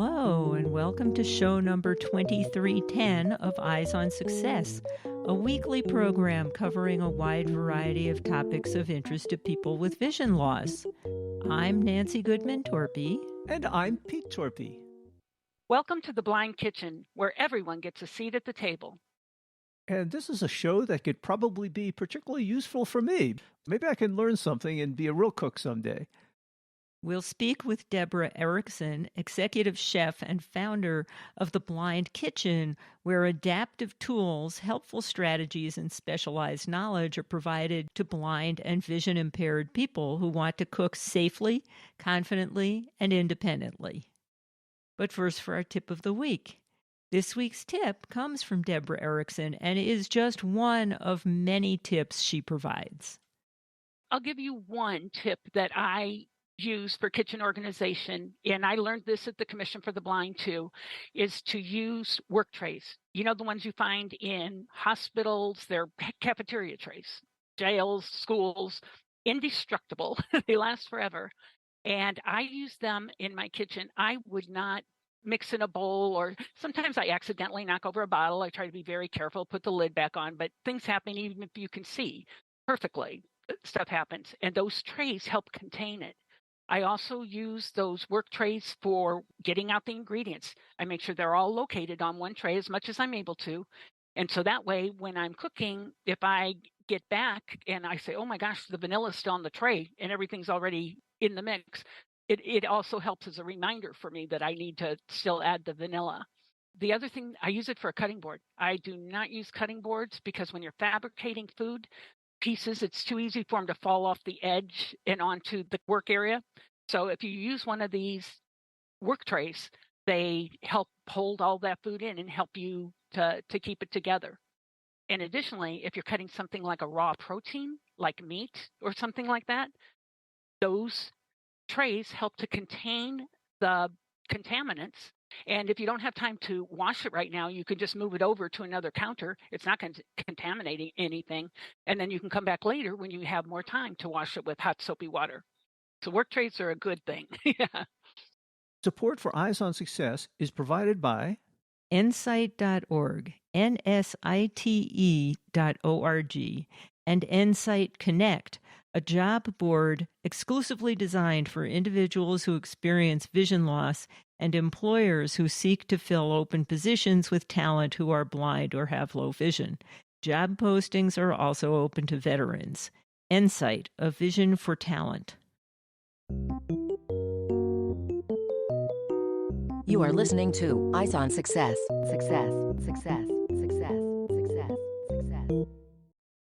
Hello, and welcome to show number 2310 of Eyes on Success, a weekly program covering a wide variety of topics of interest to people with vision loss. I'm Nancy Goodman Torpey. And I'm Pete Torpey. Welcome to The Blind Kitchen, where everyone gets a seat at the table. And this is a show that could probably be particularly useful for me. Maybe I can learn something and be a real cook someday. We'll speak with Debra Erickson, executive chef and founder of The Blind Kitchen, where adaptive tools, helpful strategies, and specialized knowledge are provided to blind and vision-impaired people who want to cook safely, confidently, and independently. But first, for our tip of the week. This week's tip comes from Debra Erickson and is just one of many tips she provides. I'll give you one tip that I use for kitchen organization, and I learned this at the Commission for the Blind too, is to use work trays. You know, the ones you find in hospitals, they're cafeteria trays, jails, schools, indestructible. They last forever. And I use them in my kitchen. I would not mix in a bowl, or sometimes I accidentally knock over a bottle. I try to be very careful, put the lid back on, but things happen even if you can see perfectly. Stuff happens, and those trays help contain it. I also use those work trays for getting out the ingredients. I make sure they're all located on one tray as much as I'm able to. And so that way, when I'm cooking, if I get back and I say, oh my gosh, the vanilla's still on the tray and everything's already in the mix, it also helps as a reminder for me that I need to still add the vanilla. The other thing, I use it for a cutting board. I do not use cutting boards because when you're fabricating food pieces, it's too easy for them to fall off the edge and onto the work area. So if you use one of these work trays, they help hold all that food in and help you to keep it together. And additionally, if you're cutting something like a raw protein, like meat or something like that, those trays help to contain the contaminants. And if you don't have time to wash it right now, you can just move it over to another counter. It's not going to contaminate anything. And then you can come back later when you have more time to wash it with hot soapy water. So work trays are a good thing. Yeah. Support for Eyes on Success is provided by Nsite.org, nsite.org, and Nsite Connect, a job board exclusively designed for individuals who experience vision loss and employers who seek to fill open positions with talent who are blind or have low vision. Job postings are also open to veterans. Nsite, a vision for talent. You are listening to Eyes on Success. Success, success, success, success, success.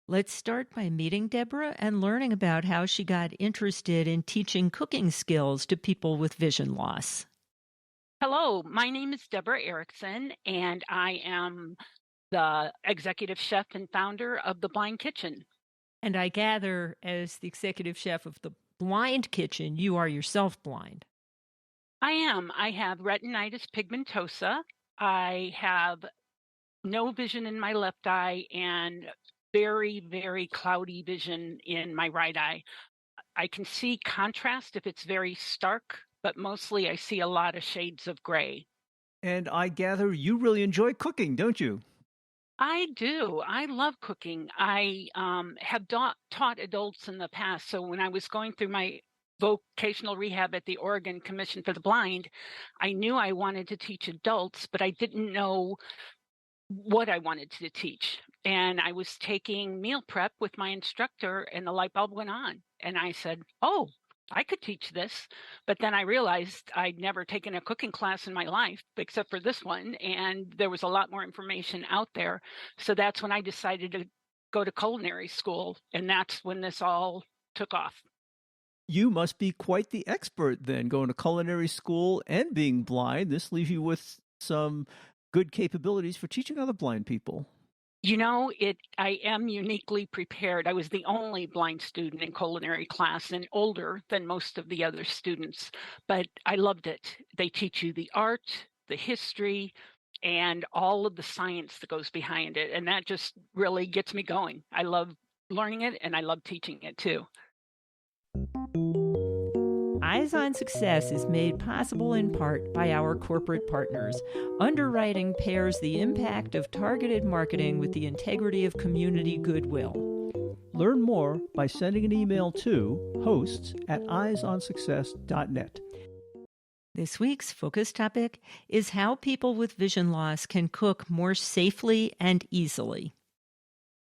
Let's start by meeting Deborah and learning about how she got interested in teaching cooking skills to people with vision loss. Hello, my name is Debra Erickson, and I am the executive chef and founder of The Blind Kitchen. And I gather, as the executive chef of The Blind Kitchen, you are yourself blind. I am. I have retinitis pigmentosa. I have no vision in my left eye and very, very cloudy vision in my right eye. I can see contrast if it's very stark, but mostly I see a lot of shades of gray. And I gather you really enjoy cooking, don't you? I do. I love cooking. I have taught adults in the past. So when I was going through my vocational rehab at the Oregon Commission for the Blind, I knew I wanted to teach adults, but I didn't know what I wanted to teach. And I was taking meal prep with my instructor, and the light bulb went on. And I said, oh, I could teach this. But then I realized I'd never taken a cooking class in my life, except for this one. And there was a lot more information out there. So that's when I decided to go to culinary school. And that's when this all took off. You must be quite the expert then, going to culinary school and being blind. This leaves you with some good capabilities for teaching other blind people. You know, I am uniquely prepared. I was the only blind student in culinary class and older than most of the other students, but I loved it. They teach you the art, the history, and all of the science that goes behind it. And that just really gets me going. I love learning it, and I love teaching it too. Eyes on Success is made possible in part by our corporate partners. Underwriting pairs the impact of targeted marketing with the integrity of community goodwill. Learn more by sending an email to hosts@eyesonsuccess.net. This week's focus topic is how people with vision loss can cook more safely and easily.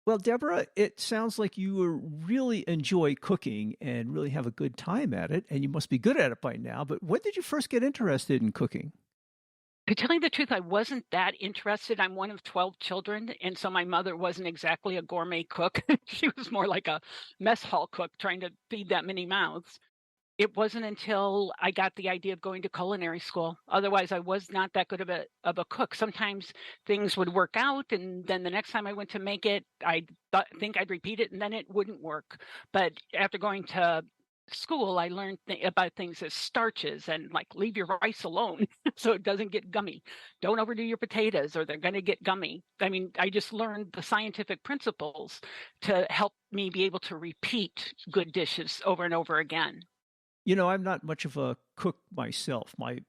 Well, Deborah, it sounds like you really enjoy cooking and really have a good time at it, and you must be good at it by now. But when did you first get interested in cooking? To tell you the truth, I wasn't that interested. I'm one of 12 children, and so my mother wasn't exactly a gourmet cook. She was more like a mess hall cook trying to feed that many mouths. It wasn't until I got the idea of going to culinary school. Otherwise, I was not that good of a cook. Sometimes things would work out, and then the next time I went to make it, I think I'd repeat it, and then it wouldn't work. But after going to school, I learned about things as starches and like leave your rice alone so it doesn't get gummy. Don't overdo your potatoes or they're going to get gummy. I mean, I just learned the scientific principles to help me be able to repeat good dishes over and over again. You know, I'm not much of a cook myself. My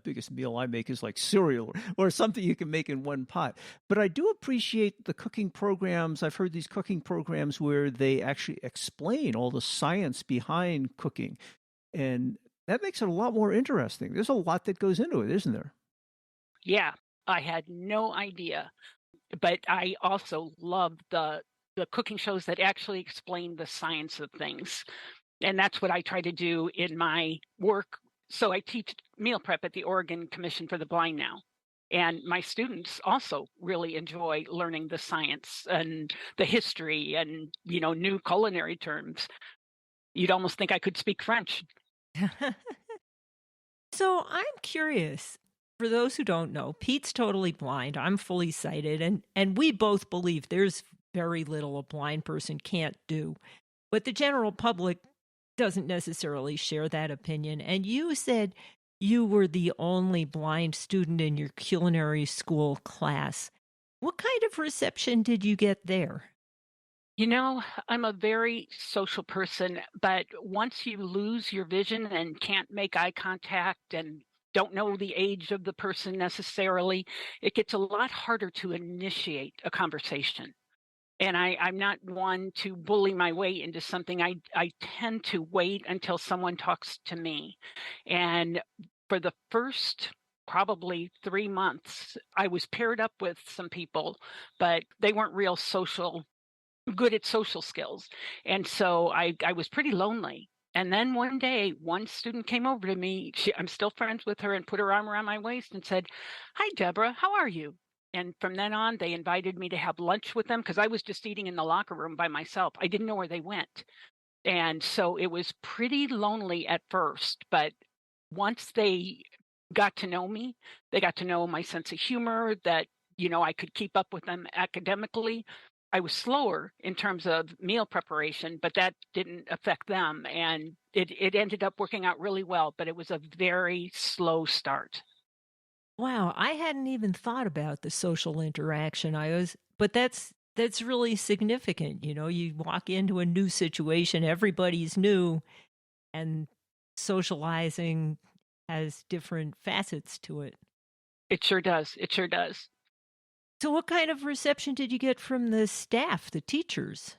biggest meal I make is like cereal or something you can make in one pot. But I do appreciate the cooking programs. I've heard these cooking programs where they actually explain all the science behind cooking. And that makes it a lot more interesting. There's a lot that goes into it, isn't there? Yeah, I had no idea. But I also love the cooking shows that actually explain the science of things. And that's what I try to do in my work. So I teach meal prep at the Oregon Commission for the Blind now. And my students also really enjoy learning the science and the history and, new culinary terms. You'd almost think I could speak French. So I'm curious. For those who don't know, Pete's totally blind. I'm fully sighted. And we both believe there's very little a blind person can't do. But the general public doesn't necessarily share that opinion. And you said you were the only blind student in your culinary school class. What kind of reception did you get there? I'm a very social person, but once you lose your vision and can't make eye contact and don't know the age of the person necessarily, it gets a lot harder to initiate a conversation. And I'm not one to bully my way into something. I tend to wait until someone talks to me. And for the first probably 3 months, I was paired up with some people, but they weren't real good at social skills. And so I was pretty lonely. And then one day, one student came over to me. I'm still friends with her, and put her arm around my waist and said, "Hi, Deborah, how are you?" And from then on, they invited me to have lunch with them because I was just eating in the locker room by myself. I didn't know where they went. And so it was pretty lonely at first. But once they got to know me, they got to know my sense of humor, that, I could keep up with them academically. I was slower in terms of meal preparation, but that didn't affect them. And it ended up working out really well. But it was a very slow start. Wow, I hadn't even thought about the social interaction. But that's really significant. You walk into a new situation, everybody's new, and socializing has different facets to it. It sure does. It sure does. So what kind of reception did you get from the staff, the teachers?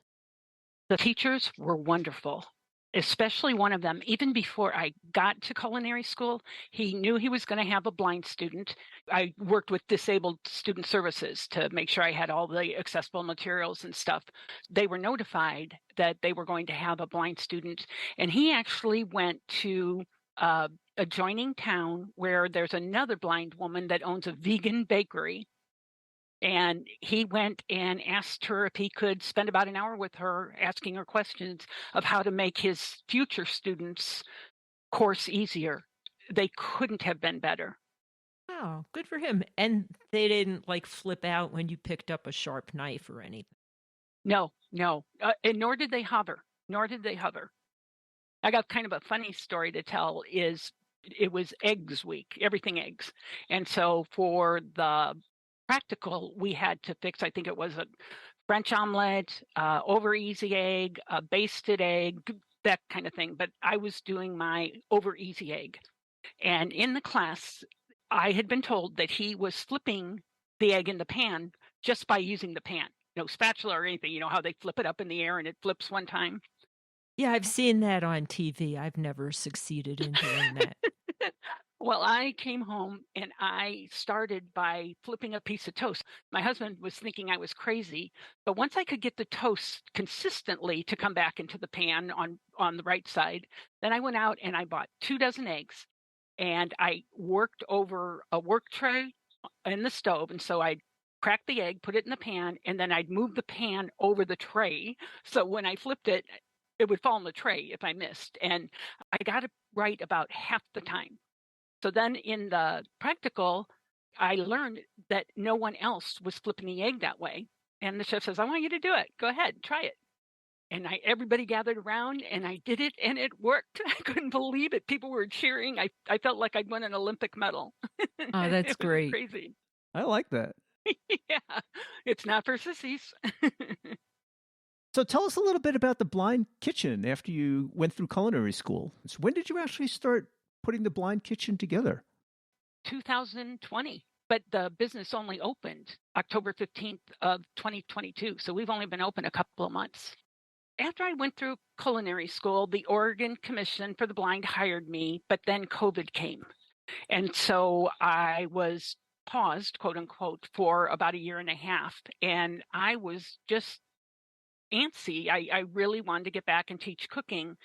The teachers were wonderful. Especially one of them, even before I got to culinary school, he knew he was going to have a blind student. I worked with disabled student services to make sure I had all the accessible materials and stuff. They were notified that they were going to have a blind student, and he actually went to adjoining town where there's another blind woman that owns a vegan bakery. And he went and asked her if he could spend about an hour with her, asking her questions of how to make his future students' course easier. They couldn't have been better. Wow, good for him. And they didn't flip out when you picked up a sharp knife or anything. No. And nor did they hover. I got kind of a funny story to tell. It was eggs week, everything eggs. And so for the practical, we had to fix, I think it was a French omelet, over easy egg, a basted egg, that kind of thing. But I was doing my over easy egg. And in the class, I had been told that he was flipping the egg in the pan just by using the pan. No spatula or anything. You know how they flip it up in the air and it flips one time? Yeah, I've seen that on TV. I've never succeeded in doing that. Well, I came home and I started by flipping a piece of toast. My husband was thinking I was crazy, but once I could get the toast consistently to come back into the pan on the right side, then I went out and I bought 2 dozen eggs and I worked over a work tray in the stove. And so I'd crack the egg, put it in the pan, and then I'd move the pan over the tray. So when I flipped it, it would fall in the tray if I missed. And I got it right about half the time. So then in the practical, I learned that no one else was flipping the egg that way. And the chef says, I want you to do it. Go ahead, try it. And everybody gathered around and I did it and it worked. I couldn't believe it. People were cheering. I felt like I'd won an Olympic medal. Oh, that's It was great. crazy. I like that. Yeah, it's not for sissies. So tell us a little bit about the Blind Kitchen after you went through culinary school. So when did you actually start putting the Blind Kitchen together? 2020, but the business only opened October 15th of 2022. So we've only been open a couple of months. After I went through culinary school, the Oregon Commission for the Blind hired me, but then COVID came. And so I was paused, quote unquote, for about a year and a half. And I was just antsy. I really wanted to get back and teach cooking.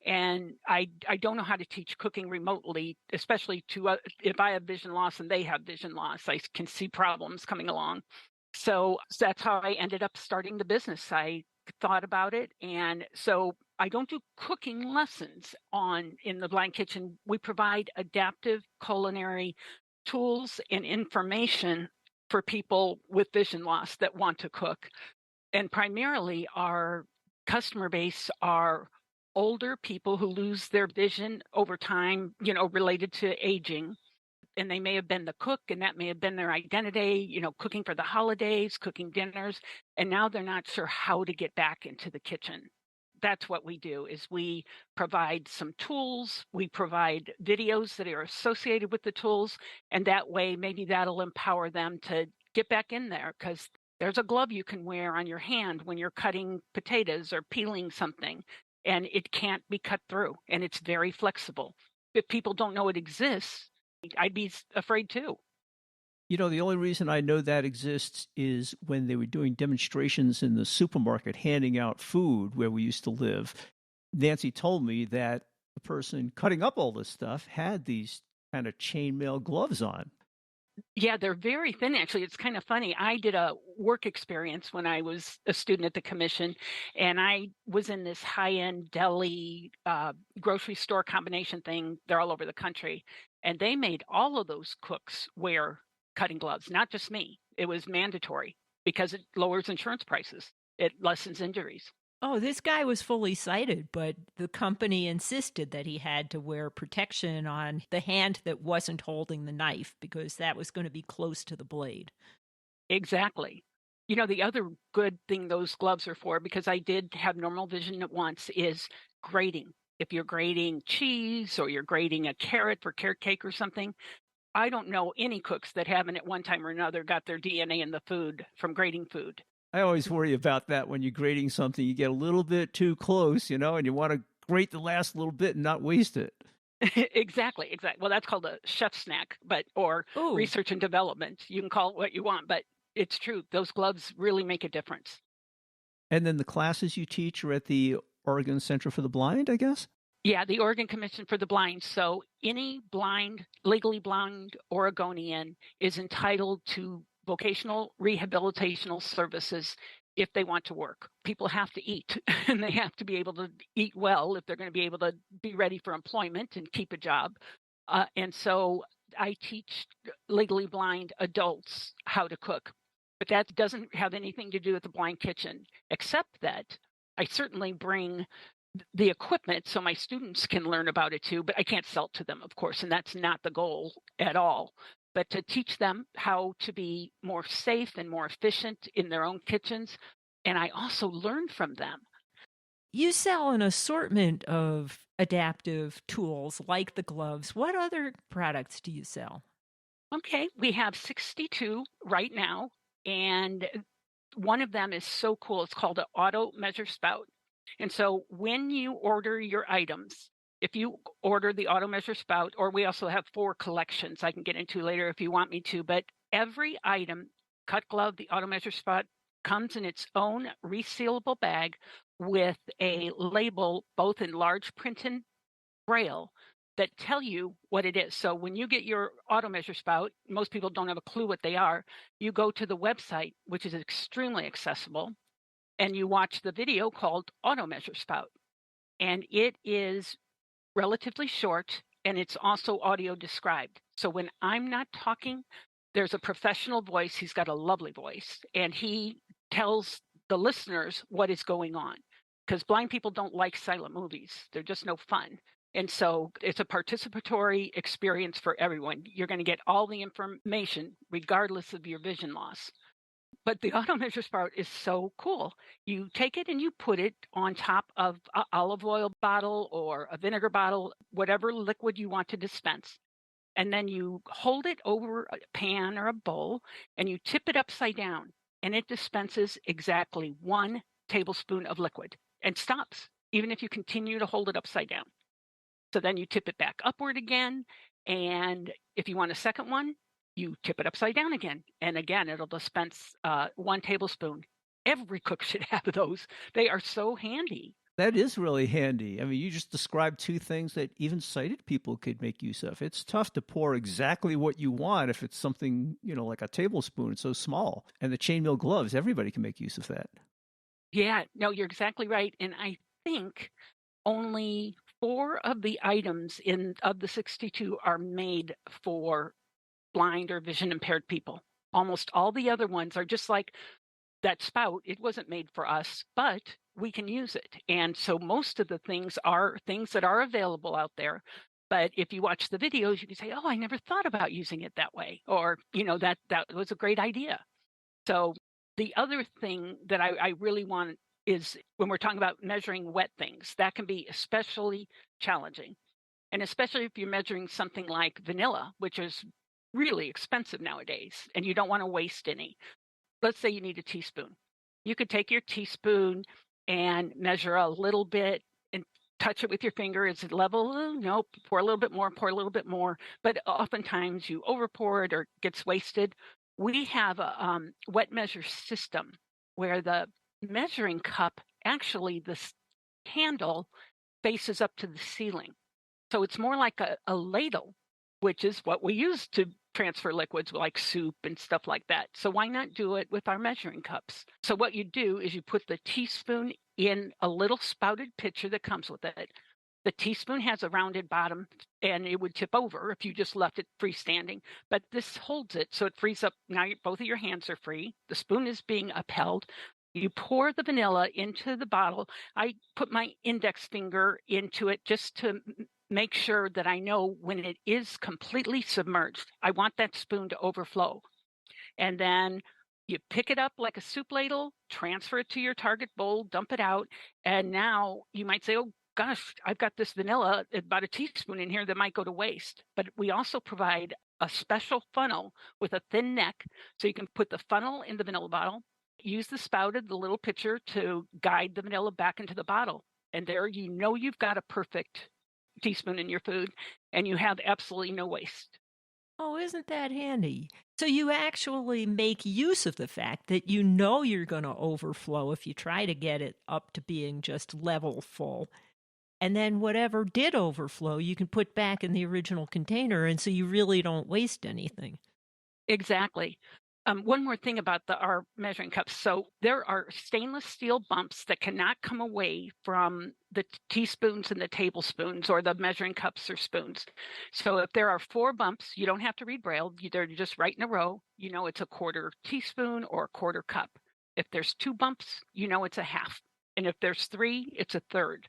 And I don't know how to teach cooking remotely, especially to if I have vision loss and they have vision loss. I can see problems coming along. So that's how I ended up starting the business. I thought about it. And so I don't do cooking lessons in the Blind Kitchen. We provide adaptive culinary tools and information for people with vision loss that want to cook. And primarily our customer base are older people who lose their vision over time, related to aging. And they may have been the cook and that may have been their identity, cooking for the holidays, cooking dinners. And now they're not sure how to get back into the kitchen. That's what we do is we provide some tools. We provide videos that are associated with the tools. And that way, maybe that'll empower them to get back in there because there's a glove you can wear on your hand when you're cutting potatoes or peeling something, and it can't be cut through, and it's very flexible. If people don't know it exists, I'd be afraid too. The only reason I know that exists is when they were doing demonstrations in the supermarket handing out food where we used to live. Nancy told me that the person cutting up all this stuff had these kind of chainmail gloves on. Yeah, they're very thin, actually. It's kind of funny. I did a work experience when I was a student at the commission, and I was in this high-end deli grocery store combination thing. They're all over the country. And they made all of those cooks wear cutting gloves, not just me. It was mandatory because it lowers insurance prices. It lessens injuries. Oh, this guy was fully sighted, but the company insisted that he had to wear protection on the hand that wasn't holding the knife because that was going to be close to the blade. Exactly. The other good thing those gloves are for, because I did have normal vision at once, is grating. If you're grating cheese or you're grating a carrot for carrot cake or something, I don't know any cooks that haven't at one time or another got their DNA in the food from grating food. I always worry about that when you're grating something. You get a little bit too close, and you want to grate the last little bit and not waste it. Exactly. Well, that's called a chef snack, or Ooh. research and development. You can call it what you want, but it's true. Those gloves really make a difference. And then the classes you teach are at the Oregon Center for the Blind, I guess? Yeah, the Oregon Commission for the Blind. So any legally blind Oregonian is entitled to vocational rehabilitational services if they want to work. People have to eat and they have to be able to eat well if they're going to be able to be ready for employment and keep a job. And so I teach legally blind adults how to cook, but that doesn't have anything to do with the Blind Kitchen, except that I certainly bring the equipment so my students can learn about it too, but I can't sell it to them, of course, and that's not the goal at all. But to teach them how to be more safe and more efficient in their own kitchens. And I also learn from them. You sell an assortment of adaptive tools like the gloves. What other products do you sell? Okay, we have 62 right now, and one of them is so cool. It's called an auto measure spout. And so when you order your items, if you order the auto measure spout, or we also have 4 collections I can get into later if you want me to, but every item, cut glove, the auto measure spout, comes in its own resealable bag with a label, both in large print and braille, that tell you what it is. So when you get your auto measure spout, most people don't have a clue what they are. You go to the website, which is extremely accessible, and you watch the video called Auto Measure Spout. And it is relatively short, and it's also audio described. So when I'm not talking, there's a professional voice. He's got a lovely voice, and he tells the listeners what is going on, because blind people don't like silent movies. They're just no fun. And so it's a participatory experience for everyone. You're going to get all the information regardless of your vision loss. But the auto measure spout is so cool. You take it and you put it on top of an olive oil bottle or a vinegar bottle, whatever liquid you want to dispense. And then you hold it over a pan or a bowl and you tip it upside down, and it dispenses exactly 1 tablespoon of liquid and stops, even if you continue to hold it upside down. So then you tip it back upward again. And if you want a second one, you tip it upside down again. And again, it'll dispense 1 tablespoon. Every cook should have those. They are so handy. That is really handy. I mean, you just described 2 things that even sighted people could make use of. It's tough to pour exactly what you want if it's something, like a tablespoon. It's so small. And the chainmail gloves, everybody can make use of that. Yeah, no, you're exactly right. And I think only 4 of the items of the 62 are made for blind or vision impaired people. Almost all the other ones are just like that spout. It wasn't made for us, but we can use it. And so most of the things are things that are available out there. But if you watch the videos, you can say, "Oh, I never thought about using it that way," or that was a great idea. So the other thing that I really want is when we're talking about measuring wet things, that can be especially challenging. And especially if you're measuring something like vanilla, which is really expensive nowadays, and you don't want to waste any. Let's say you need a teaspoon. You could take your teaspoon and measure a little bit and touch it with your finger. Is it level? Nope. Pour a little bit more, pour a little bit more. But oftentimes you overpour it or it gets wasted. We have a wet measure system where the measuring cup, actually the handle faces up to the ceiling. So it's more like a ladle, which is what we use to transfer liquids like soup and stuff like that. So why not do it with our measuring cups? So what you do is you put the teaspoon in a little spouted pitcher that comes with it. The teaspoon has a rounded bottom, and it would tip over if you just left it freestanding. But this holds it, so it frees up. Now both of your hands are free. The spoon is being upheld. You pour the vanilla into the bottle. I put my index finger into it just to make sure that I know when it is completely submerged. I want that spoon to overflow. And then you pick it up like a soup ladle, transfer it to your target bowl, dump it out. And now you might say, "Oh gosh, I've got this vanilla, about a teaspoon in here that might go to waste." But we also provide a special funnel with a thin neck. So you can put the funnel in the vanilla bottle, use the spout of the little pitcher to guide the vanilla back into the bottle. And there you've got a perfect teaspoon in your food, and you have absolutely no waste. Oh, isn't that handy? So you actually make use of the fact that you're going to overflow if you try to get it up to being just level full. And then whatever did overflow, you can put back in the original container, and so you really don't waste anything. Exactly. One more thing about our measuring cups. So there are stainless steel bumps that cannot come away from the teaspoons and the tablespoons or the measuring cups or spoons. So if there are 4 bumps, you don't have to read Braille. They're just right in a row. It's a quarter teaspoon or a quarter cup. If there's 2 bumps, it's a half. And if there's 3, it's a third.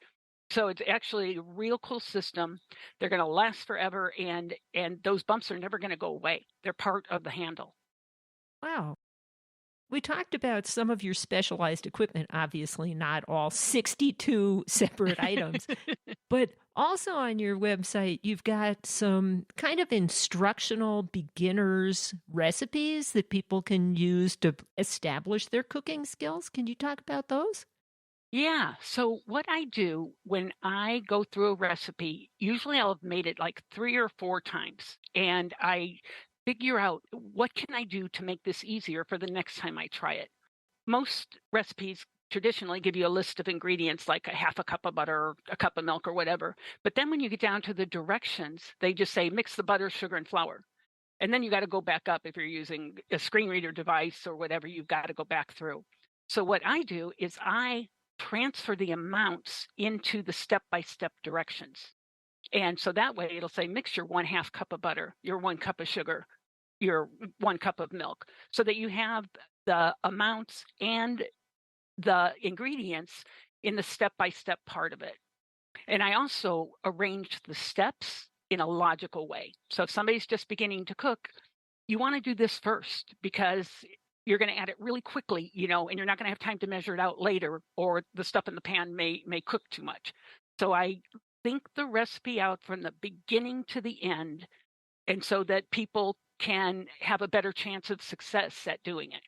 So it's actually a real cool system. They're going to last forever, and those bumps are never going to go away. They're part of the handle. Wow. We talked about some of your specialized equipment, obviously not all 62 separate items, but also on your website, you've got some kind of instructional beginners recipes that people can use to establish their cooking skills. Can you talk about those? Yeah. So what I do when I go through a recipe, usually I'll have made it like 3 or 4 times, and I figure out what can I do to make this easier for the next time I try it. Most recipes traditionally give you a list of ingredients like a half a cup of butter, a cup of milk, or whatever. But then when you get down to the directions, they just say mix the butter, sugar, and flour. And then you got to go back up if you're using a screen reader device or whatever, you've got to go back through. So what I do is I transfer the amounts into the step-by-step directions. And so that way it'll say mix your 1/2 cup of butter, your 1 cup of sugar, your 1 cup of milk, so that you have the amounts and the ingredients in the step-by-step part of it. And I also arrange the steps in a logical way. So if somebody's just beginning to cook, you want to do this first because you're going to add it really quickly, and you're not going to have time to measure it out later, or the stuff in the pan may cook too much. So I think the recipe out from the beginning to the end, and so that people can have a better chance of success at doing it.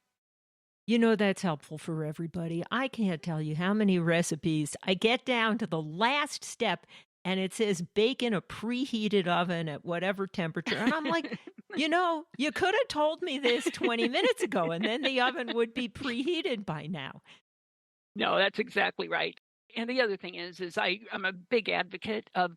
That's helpful for everybody. I can't tell you how many recipes I get down to the last step and it says bake in a preheated oven at whatever temperature. And I'm like, you could have told me this 20 minutes ago and then the oven would be preheated by now. No, that's exactly right. And the other thing is I'm a big advocate of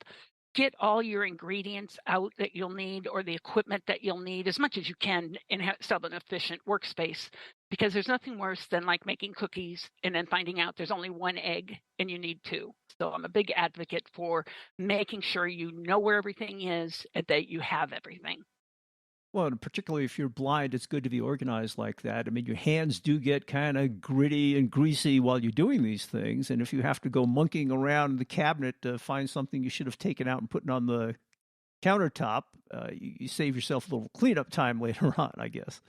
get all your ingredients out that you'll need, or the equipment that you'll need, as much as you can, and still have an efficient workspace, because there's nothing worse than like making cookies and then finding out there's only 1 egg and you need 2. So I'm a big advocate for making sure you know where everything is and that you have everything. Well, and particularly if you're blind, it's good to be organized like that. I mean, your hands do get kind of gritty and greasy while you're doing these things. And if you have to go monkeying around the cabinet to find something you should have taken out and put it on the countertop, you save yourself a little cleanup time later on, I guess.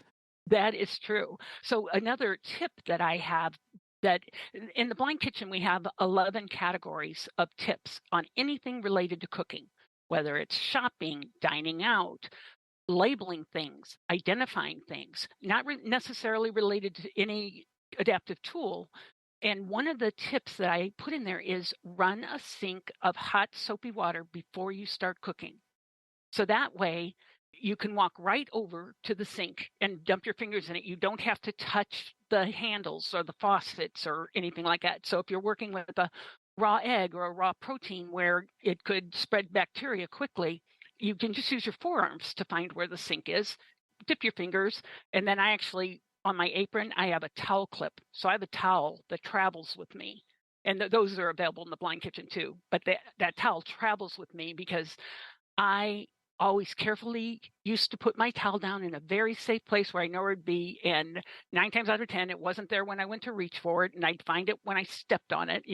That is true. So another tip that I have, that in the Blind Kitchen, we have 11 categories of tips on anything related to cooking, whether it's shopping, dining out, labeling things, identifying things, not necessarily related to any adaptive tool. And one of the tips that I put in there is run a sink of hot soapy water before you start cooking. So that way you can walk right over to the sink and dump your fingers in it. You don't have to touch the handles or the faucets or anything like that. So if you're working with a raw egg or a raw protein where it could spread bacteria quickly, you can just use your forearms to find where the sink is, dip your fingers, and then I actually, on my apron, I have a towel clip. So I have a towel that travels with me. And those are available in the Blind Kitchen too. But that towel travels with me because I always carefully used to put my towel down in a very safe place where I know where it'd be. And 9 times out of 10, it wasn't there when I went to reach for it. And I'd find it when I stepped on it,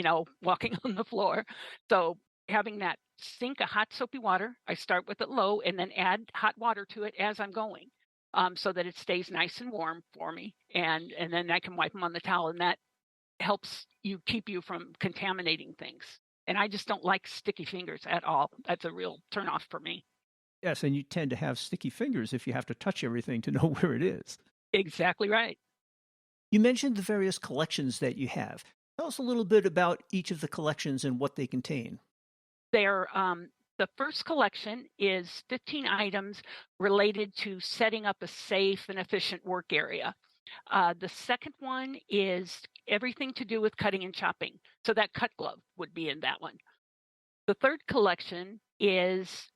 walking on the floor. So having that sink of hot soapy water, I start with it low and then add hot water to it as I'm going, so that it stays nice and warm for me. And then I can wipe them on the towel, and that helps keep you from contaminating things. And I just don't like sticky fingers at all. That's a real turnoff for me. Yes, and you tend to have sticky fingers if you have to touch everything to know where it is. Exactly right. You mentioned the various collections that you have. Tell us a little bit about each of the collections and what they contain. The first collection is 15 items related to setting up a safe and efficient work area. The second one is everything to do with cutting and chopping. So that cut glove would be in that one. The third collection is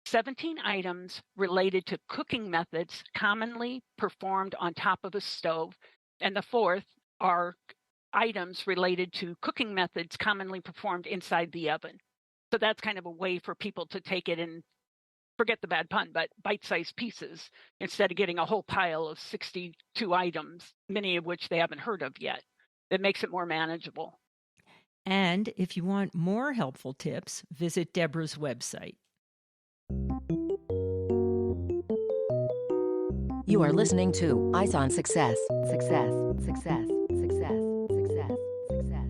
17 items related to cooking methods commonly performed on top of a stove. And the fourth are items related to cooking methods commonly performed inside the oven. So that's kind of a way for people to take it and, forget the bad pun, but bite-sized pieces instead of getting a whole pile of 62 items, many of which they haven't heard of yet. It makes it more manageable. And if you want more helpful tips, visit Deborah's You are listening to Eyes on Success. Success, success, success, success, success.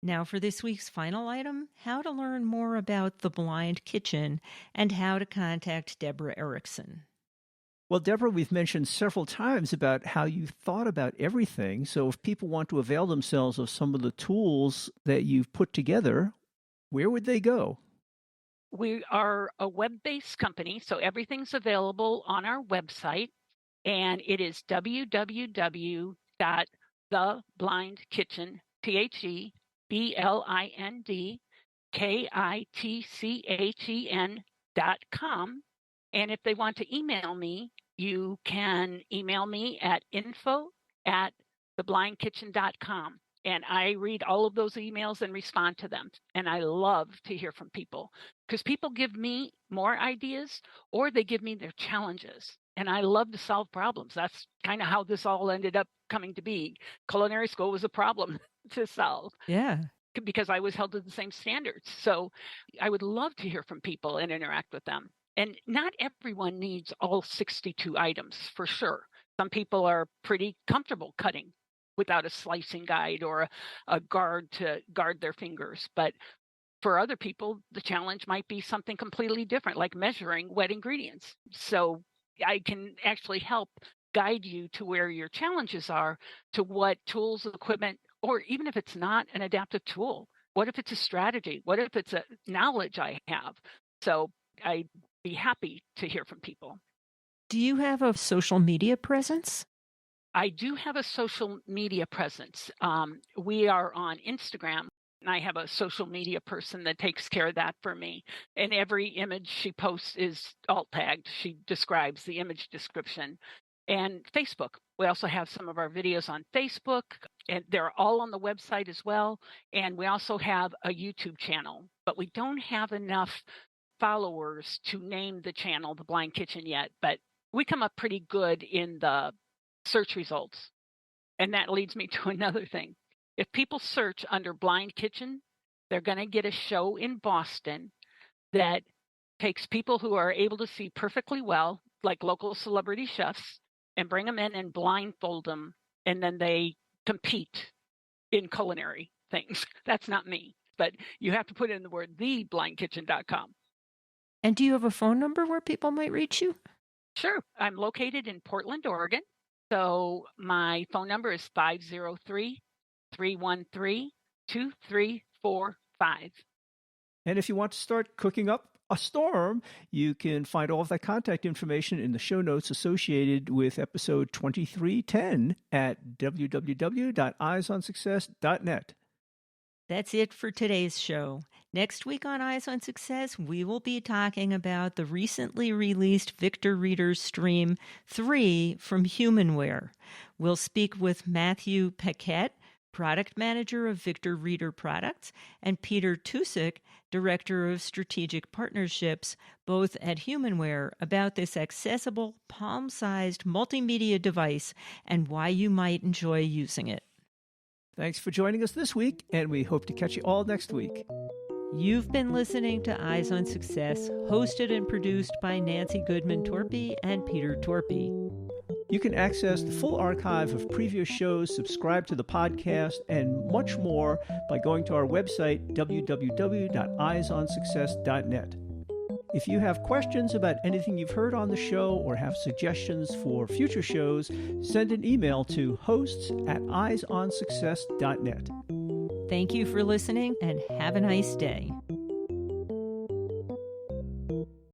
Now for this week's final item, how to learn more about the Blind Kitchen and how to contact Debra Erickson. Well, Deborah, we've mentioned several times about how you thought about everything. So if people want to avail themselves of some of the tools that you've put together, where would they go? We are a web-based company, so everything's available on our website, and it is www.theblindkitchen, TheBlindKitchen.com. And if they want to email me, you can email me at info@theblindkitchen.com. And I read all of those emails and respond to them. And I love to hear from people because people give me more ideas or they give me their challenges. And I love to solve problems. That's kind of how this all ended up coming to be. Culinary school was a problem to solve. Yeah. Because I was held to the same standards. So I would love to hear from people and interact with them. And not everyone needs all 62 items for sure. Some people are pretty comfortable cutting without a slicing guide or a guard to guard their fingers. But for other people, the challenge might be something completely different, like measuring wet ingredients. So I can actually help guide you to where your challenges are, to what tools, equipment, or even if it's not an adaptive tool, what if it's a strategy? What if it's a knowledge I have? So I'd be happy to hear from people. Do you have a social media presence? I do have a social media presence. We are on Instagram, and I have a social media person that takes care of that for me. And every image she posts is alt tagged. She describes the image description. And Facebook. We also have some of our videos on Facebook, and they're all on the website as well. And we also have a YouTube channel, but we don't have enough followers to name the channel The Blind Kitchen yet. But we come up pretty good in the search results. And that leads me to another thing. If people search under Blind Kitchen, they're going to get a show in Boston that takes people who are able to see perfectly well, like local celebrity chefs, and bring them in and blindfold them, and then they compete in culinary things. That's not me, but you have to put in the word theblindkitchen.com. And do you have a phone number where people might reach you? Sure. I'm located in Portland, Oregon. So my phone number is 503-313-2345. And if you want to start cooking up a storm, you can find all of that contact information in the show notes associated with episode 2310 at www.eyesonsuccess.net. That's it for today's show. Next week on Eyes on Success, we will be talking about the recently released Victor Reader Stream 3 from Humanware. We'll speak with Matthew Paquette, Product Manager of Victor Reader Products, and Peter Tusick, Director of Strategic Partnerships, both at Humanware, about this accessible, palm-sized multimedia device and why you might enjoy using it. Thanks for joining us this week, and we hope to catch you all next week. You've been listening to Eyes on Success, hosted and produced by Nancy Goodman Torpey and Peter Torpey. You can access the full archive of previous shows, subscribe to the podcast, and much more by going to our website, www.eyesonsuccess.net. If you have questions about anything you've heard on the show or have suggestions for future shows, send an email to hosts@eyesonsuccess.net. Thank you for listening and have a nice day.